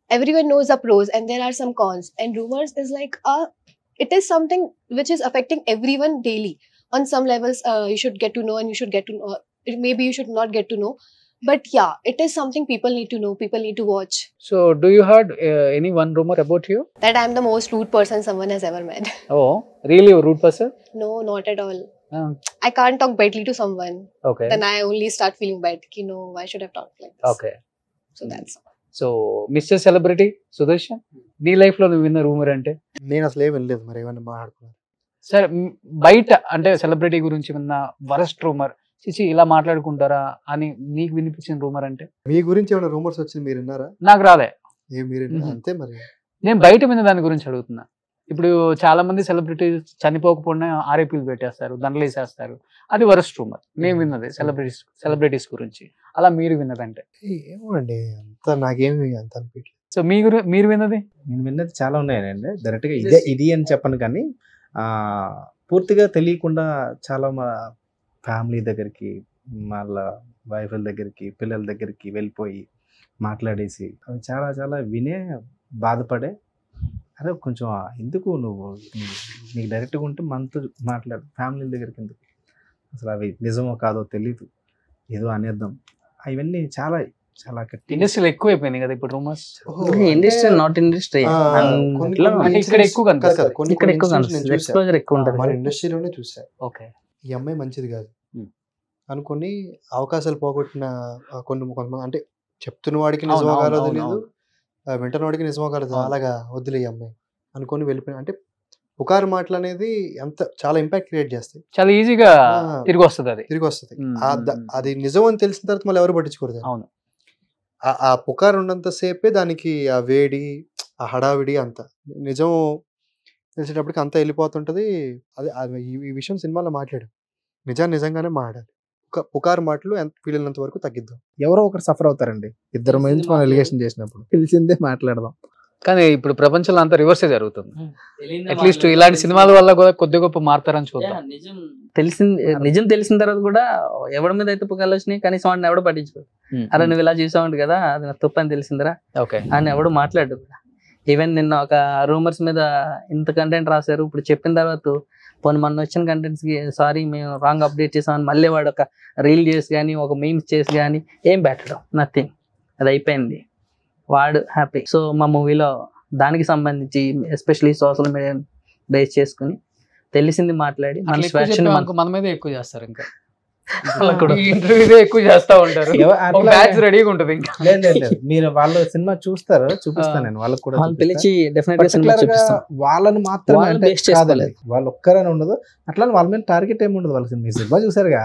everyone knows the pros and there are some cons. And rumors is like it is something which is affecting everyone daily. On some levels, you should get to know, and you should get to know. Maybe you should not get to know. But yeah, it is something people need to know, people need to watch. So, do you heard any one rumor about you? That I'm the most rude person someone has ever met. Oh, really a rude person? No, not at all. I can't talk badly to someone. Okay. Then I only start feeling bad. You know, why should I talk like this? Okay. So that's all. So, Mr. Celebrity, Sudarshan, నీ life లో నువ్వు విన్న rumour అంటే? నేను అసలు ఏం వినలేదు, మరి ఏమన్నా మాట్లాడుకున్నాను. సరే బయట అంటే సెలబ్రిటీ గురించి విన్న వరస్ట్ రూమర్, చిచి ఇలా మాట్లాడుకుంటారా అని నీకు వినిపించిన రూమర్ అంటే? మీ గురించి ఏమైనా రూమర్స్ వచ్చింది మీరు విన్నారా? నాకు రాలే. మీరు అంతే మరి. నేను బయట విన్న దాని గురించి అడుగుతున్నా. ఇప్పుడు చాలా మంది సెలబ్రిటీస్ చనిపోకపోయినా ఆర్ఐపీలు పెట్టేస్తారు, దండలు వేసేస్తారు, అది వరస్ట్ రూమర్. నేను విన్నది సెలబ్రిటీస్ గురించి. అలా మీరు విన్నదంటే? ఏమో అండి, అంత నాకేమి అంత అనిపించలేదు. సో మీరు విన్నది? నేను విన్నది చాలా ఉన్నాయండి. డైరెక్ట్గా ఇది అని చెప్పను, కానీ పూర్తిగా తెలియకుండా చాలా మా ఫ్యామిలీ దగ్గరికి, వాళ్ళ వైఫ్ల దగ్గరికి, పిల్లల దగ్గరికి వెళ్ళిపోయి మాట్లాడేసి అవి చాలా చాలా వినే బాధపడే, అరే కొంచెం ఎందుకు నువ్వు నీకు డైరెక్ట్గా ఉంటే మనతో మాట్లాడు, ఫ్యామిలీ దగ్గరికి ఎందుకు, అసలు అవి నిజమో కాదో తెలీదు, ఏదో అనేద్దాం, అవన్నీ చాలా చాలా ఇండస్ట్రీలో ఎక్కువ అయిపోయింది కదా ఇప్పుడు రూమర్స్. ఇండస్ట్రీ నాట్ ఇండస్ట్రీ ఇక్కడ ఎక్కువ ఎక్స్పోజర్ ఎక్కువ ఉంటుంది. మన ఇండస్ట్రీలోనే చూసా. ఓకే, ఈ అమ్మాయి మంచిది కాదు అనుకుని అవకాశాలు పోగొట్టిన కొంతమంది, అంటే చెప్తున్న వాడికి నిజమో కాదో తెలియదు, వింటున్న వాడికి నిజమో కాదు, అలాగా వద్దులే ఈ అమ్మాయి అనుకొని వెళ్ళిపోయిన. అంటే పుకారు మాటలు అనేది ఎంత చాలా ఇంపాక్ట్ క్రియేట్ చేస్తాయి, చాలా ఈజీగా తిరిగి వస్తుంది. అది నిజం అని తెలిసిన తర్వాత మళ్ళీ ఎవరు పట్టించుకోరు. అవును, ఆ పుకారు ఉన్నంత సేపే దానికి ఆ వేడి, ఆ హడావిడి అంత నిజం తెలిసేటప్పటికి అంతా వెళ్ళిపోతుంటది. అది ఈ విషయం సినిమాలో మాట్లాడు, నిజంగానే మాట్లాడాలి. పుకారు మాటలు ఎంత వీలైనంత వరకు తగ్గిద్దాం. ఎవరో ఒకరు సఫర్ అవుతారండి, ఇద్దరు మంది మనం ఎలిగేషన్ చేసినప్పుడు తెలిసిందే మాట్లాడదాం. కానీ ఇప్పుడు ప్రపంచంలో అంతా రివర్సే జరుగుతుంది. అట్లీస్ట్ ఇలాంటి సినిమాల వల్ల కూడా కొద్ది గొప్ప మారుతారని చూద్దాం. నిజం తెలిసిన తర్వాత కూడా ఎవరి మీద అయితే పుకార్లు వచ్చినాయి కనీసం వాడిని ఎవడో పట్టించుకోరు. అరే నువ్వు ఇలా చూసావు కదా, అది నా తప్పు అని తెలిసిందిరా అని ఎవడు మాట్లాడు. ఈవెన్ నిన్న ఒక రూమర్స్ మీద ఇంత కంటెంట్ రాశారు, ఇప్పుడు చెప్పిన తర్వాత పోనీ మొన్న వచ్చిన కంటెంట్స్ కి సారీ మేము రాంగ్ అప్డేట్ చేసామని మళ్ళీ వాడు ఒక రీల్ చేసి కానీ ఒక మీమ్స్ చేసి కానీ ఏం పెట్టడం, నథింగ్, అది అయిపోయింది, వాడు హ్యాపీ. సో మా మూవీలో దానికి సంబంధించి ఎస్పెషలీ సోషల్ మీడియా బేస్ చేసుకుని తెలిసింది మాట్లాడి మన మీద ఎక్కువ చేస్తారు, ఇంకా ఇంటర్వ్యూ ఎక్కువ చేస్తా ఉంటారు, రెడీగా ఉంటుంది. ఇంకా మీరు వాళ్ళ సినిమా చూస్తారు, చూపిస్తాను నేను వాళ్ళకి కూడా పిలిచి డెఫినెట్గా వాళ్ళని మాత్రం వాళ్ళు ఒక్కరని ఉండదు, అట్లా వాళ్ళ మీద టార్గెట్ ఏమి ఉండదు. వాళ్ళ సినిమా చూసారుగా,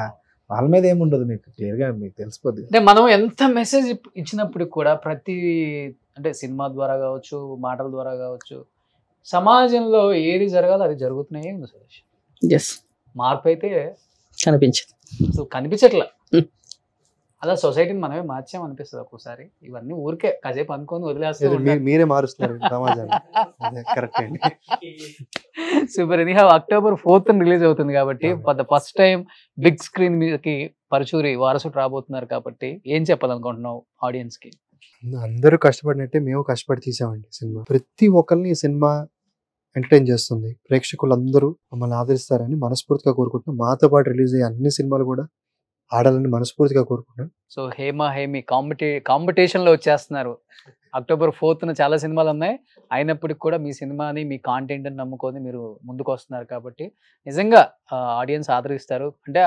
వాళ్ళ మీద ఏముండదు, మీకు క్లియర్ గా మీకు తెలిసిపోద్ది. అంటే మనం ఎంత మెసేజ్ ఇచ్చినప్పుడు కూడా ప్రతి అంటే సినిమా ద్వారా కావచ్చు, మాటల ద్వారా కావచ్చు, సమాజంలో ఏది జరగాలో అది జరుగుతున్నాయి ఉంది సురేష్. మార్పు అయితే కనిపించట్లా. అలా సొసైటీని మనమే మార్చాం అనిపిస్తుంది ఒక్కోసారి. ఇవన్నీ ఊరికే కాసేపు అనుకొని వదిలేస్తారు, మీరే మారుస్తున్నారు సమాజాన్ని. కరెక్ట్ అండి. Super. Anyhow October 4th release అవుతుంది కాబట్టి for the first time big screen మీదకి పరచూరి వారసుడు రాబోతున్నారు కాబట్టి ఏం చెప్పాలనుకుంటున్నావు ఆడియన్స్ కి? అందరూ కష్టపడినట్టే మేము కష్టపడి తీసామండి సినిమా. ప్రతి ఒక్కరిని ఈ సినిమా ఎంటర్టైన్ చేస్తుంది, ప్రేక్షకులందరూ మమ్మల్ని ఆదరిస్తారని మనస్ఫూర్తిగా కోరుకుంటున్నాం. మాతో పాటు రిలీజ్ అయ్యే అన్ని సినిమాలు కూడా ఆడాలని మనస్ఫూర్తిగా కోరుకుంటున్నాం. సో హేమి కాంపిటీషన్ లో వచ్చేస్తున్నారు. October 4th చాలా సినిమాలు ఉన్నాయి, అయినప్పటికి కూడా మీ సినిమాని మీ కాంటెంట్ అని నమ్ముకొని మీరు ముందుకు వస్తున్నారు కాబట్టి నిజంగా ఆడియన్స్ ఆదరిస్తారు. అంటే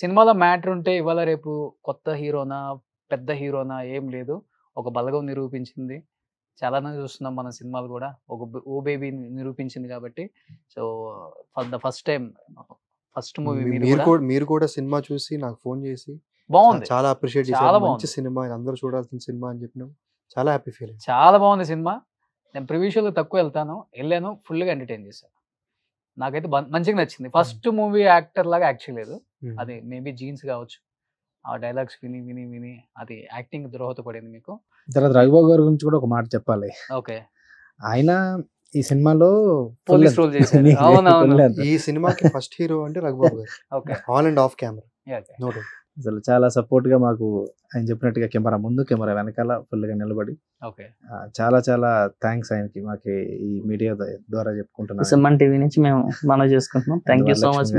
సినిమాలో మ్యాటర్ ఉంటే ఇవాళ రేపు కొత్త హీరోనా పెద్ద హీరోనా ఏం లేదు, ఒక బలగం నిరూపించింది. చాలానే చూస్తున్నాం మన సినిమాలు కూడా, ఒక ఓ బేబీ నిరూపించింది కాబట్టి. So for the first time first movie మీరు కూడా సినిమా చూసి నాకు ఫోన్ చేసి బాగుంది, చాలా అప్రిషియేట్ చేశారు. మంచి సినిమా, అందరూ చూడాల్సిన సినిమా అని చెప్పినాం. చాలా హ్యాపీ ఫీల్. చాలా బాగుంది సినిమా. నేను ప్రివ్యూ షోలో తక్కువ వెళ్ళాను, ఫుల్గా ఎంటర్టైన్ చేశాను. నాకైతే మంచిగా నచ్చింది. ఫస్ట్ మూవీ యాక్టర్ లాగా యాక్ట్ చేయలేదు, అది మేబీ జీన్స్ కావచ్చు, ఆ డైలాగ్స్ విని విని విని అది యాక్టింగ్ దోహదపడింది మీకు. తర్వాత రఘుబాబు గారి గురించి కూడా ఒక మాట చెప్పాలి. ఓకే, ఆయన ఈ సినిమాలో పోలీస్ రోల్ చేశారు. అవునవును, ఈ సినిమాకి ఫస్ట్ హీరో అంటే Raghubabu garu. Okay, on and off camera, no doubt. అసలు చాలా సపోర్ట్ గా మాకు ఆయన చెప్పినట్టుగా కెమెరా ముందు కెమెరా వెనకాల ఫుల్ గా నిలబడి, చాలా చాలా థ్యాంక్స్ ఆయనకి. మాకు ఈ మీడియా ద్వారా చెప్పుకుంటున్నాం, సుమన్ టీవీ నుంచి మేము మనం చేసుకుంటున్నాం. Thank you so much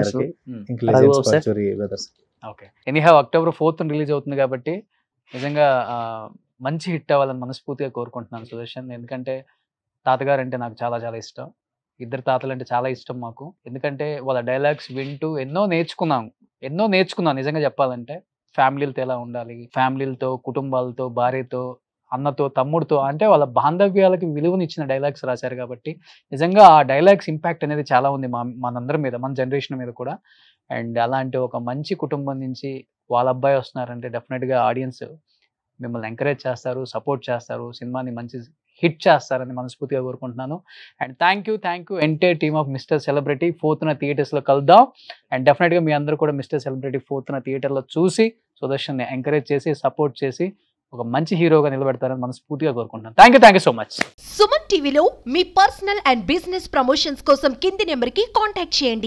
brothers. Okay, anyhow October 4th release అవుతుంది కాబట్టి నిజంగా మంచి హిట్ అవ్వాలని మనస్ఫూర్తిగా కోరుకుంటున్నాను సుదర్శన్. ఎందుకంటే తాతగారు అంటే నాకు చాలా చాలా ఇష్టం, ఇద్దరు తాతలు అంటే చాలా ఇష్టం మాకు. ఎందుకంటే వాళ్ళ డైలాగ్స్ వింటూ ఎన్నో నేర్చుకున్నాను నిజంగా చెప్పాలంటే. ఫ్యామిలీలతో ఎలా ఉండాలి, ఫ్యామిలీలతో, కుటుంబాలతో, భార్యతో అన్నతో తమ్ముడితో అంటే వాళ్ళ బాంధవ్యాలకి విలువనిచ్చిన డైలాగ్స్ రాశారు కాబట్టి నిజంగా ఆ డైలాగ్స్ ఇంపాక్ట్ అనేది చాలా ఉంది మనందరి మీద, మన జనరేషన్ మీద కూడా. అండ్ అలాంటి ఒక మంచి కుటుంబం నుంచి వాళ్ళ అబ్బాయి వస్తున్నారంటే డెఫినెట్గా ఆడియన్స్ మిమ్మల్ని ఎంకరేజ్ చేస్తారు, సపోర్ట్ చేస్తారు, సినిమాని మంచి హిట్ చేస్తారని మనస్ఫూర్తిగా కోరుకుంటున్నాను. And thank you entire team of mister celebrity 4th థియేటర్స్లో కలుద్దాం. అండ్ డెఫినెట్గా మీ అందరూ కూడా మిస్టర్ సెలబ్రిటీ 4th థియేటర్లో చూసి సుదర్శన్ని ఎంకరేజ్ చేసి సపోర్ట్ చేసి ఒక మంచి హీరోగా నిలబెడతారని మనస్ఫూర్తిగా కోరుకుంటున్నాను. Thank you so much. Suman టీవీలో మీ పర్సనల్ అండ్ బిజినెస్ ప్రమోషన్స్ కోసం కింది నెంబర్కి కాంటాక్ట్ చేయండి.